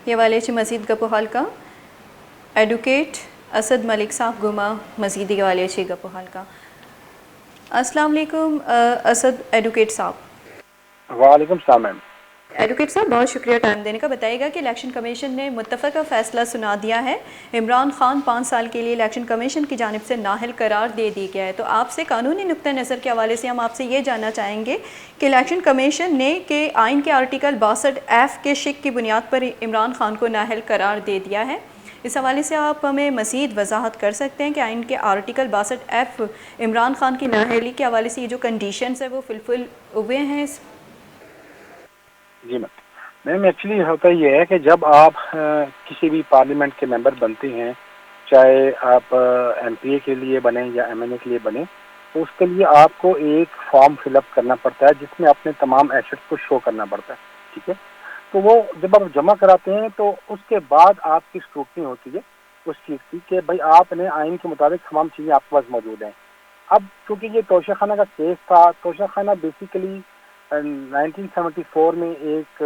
ये वाले मजीद गप्पो हल्का एडवोकेट असद मलिक साहब गुमा मजीदी के वाले गप्पो हल्का। अस्सलाम वालेकुम असद एडवोकेट साहब। वालेकुम सलाम मैम। एडवोकेट साहब बहुत शुक्रिया टाइम देने का। बताइएगा कि इलेक्शन कमीशन ने मुत्तफ़क़ा फ़ैसला सुना दिया है, इमरान खान 5 साल के लिए इलेक्शन कमीशन की जानिब से नाअहल करार दे दी गया है। तो आपसे कानूनी नुक्ता नज़र के हवाले से हम आपसे ये जानना चाहेंगे कि इलेक्शन कमीशन ने के आइन के आर्टिकल 62F के शिक की बुनियाद पर इमरान खान को नाअहल करार दे दिया है। इस हवाले से आप हमें मज़ीद वजाहत कर सकते हैं कि आइन के आर्टिकल 62F इमरान खान की नाअहली के हवाले से ये जो कंडीशंस है वो फुलफिल हुए हैं? जी मैम एक्चुअली होता ये है कि जब आप किसी भी पार्लियामेंट के मेंबर बनते हैं, चाहे आप एमपीए के लिए बने या एमएनए के लिए बने, तो उसके लिए आपको एक फॉर्म फिलअप करना पड़ता है जिसमें अपने तमाम एसेट्स को शो करना पड़ता है। ठीक है, तो वो जब आप जमा कराते हैं तो उसके बाद आपकी स्क्रूटनी होती है उस चीज़ की कि भाई आपने आइन के मुताबिक तमाम चीज़ें आपके पास मौजूद हैं। अब चूँकि ये तोशा खाना का केस था, तोशा खाना बेसिकली 1974 में एक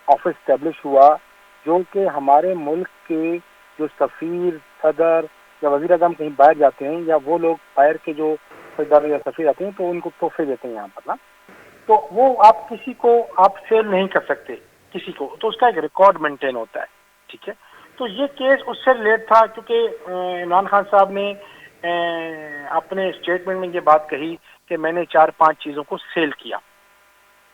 ऑफिस स्टैब्लिश हुआ जो कि हमारे मुल्क के जो सफ़ीर, सदर या वज़ीर आज़म कहीं बाहर जाते हैं या वो लोग बाहर के जो सदर या सफ़ीर आते हैं तो उनको तोहफे देते हैं यहाँ पर ना, तो वो आप किसी को आप सेल नहीं कर सकते किसी को, तो उसका एक रिकॉर्ड मेंटेन होता है। ठीक है, तो ये केस उससे रिलेट था क्योंकि इमरान खान साहब ने अपने स्टेटमेंट में ये बात कही कि मैंने 4-5 चीज़ों को सेल किया।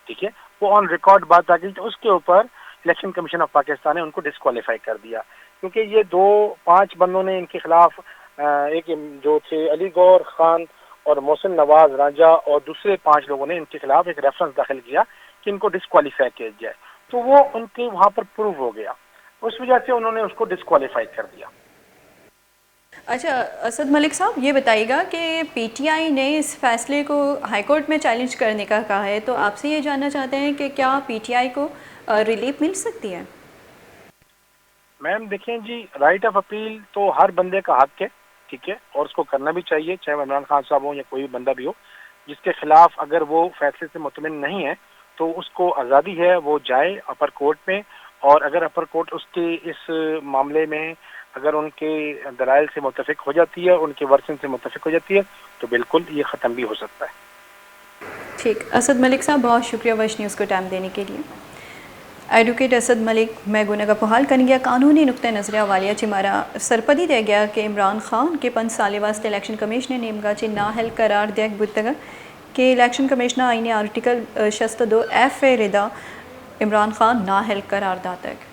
ठीक है, वो ऑन रिकॉर्ड बात आ गई, तो उसके ऊपर इलेक्शन कमीशन ऑफ पाकिस्तान ने उनको डिस्क्वालीफाई कर दिया क्योंकि ये 5 बंदों ने इनके खिलाफ एक जो थे अली गौर खान और मोहसिन नवाज राजा और दूसरे 5 लोगों ने इनके खिलाफ एक रेफरेंस दाखिल किया कि इनको डिस्क्वालीफाई किया जाए, तो वो उनके वहाँ पर प्रूव हो गया, उस वजह से उन्होंने उसको डिस्क्वालीफाई कर दिया। अच्छा असद मलिक साहब, ये बताइएगा कि पीटीआई ने इस फैसले को हाई कोर्ट में चैलेंज करने का कहा है, तो आपसे ये जानना चाहते हैं कि क्या पीटीआई को रिलीफ मिल सकती है? मैम देखें जी, राइट ऑफ अपील तो हर बंदे का हक है। ठीक है, और उसको करना भी चाहिए, चाहे वो इमरान खान साहब हो या कोई भी बंदा भी हो जिसके खिलाफ अगर वो फैसले से मुतमिन नहीं है तो उसको आज़ादी है, वो जाए अपर कोर्ट में, और अगर अपर कोर्ट उसके इस मामले में अगर उनके दलाइल से मुतफिक हो जाती है, उनके वर्सन से मुतफिक हो जाती है, तो बिल्कुल ये ख़त्म भी हो सकता है। ठीक, असद मलिक साहब बहुत शुक्रिया वश न्यूज़ को टाइम देने के लिए। एडवोकेट असद मलिक मैं गुना का पहाल कर गया कानूनी नुक्ता नज़र हवालिया हमारा सरपदी दे गया कि इमरान खान के 5 साल वास्ते इलेक्शन कमीशन ने नेमगा नाहल करार दिया बुतगा कि इलेक्शन कमीशनर आईने आर्टिकल 62F रिदा इमरान खान नाहल करार दातक।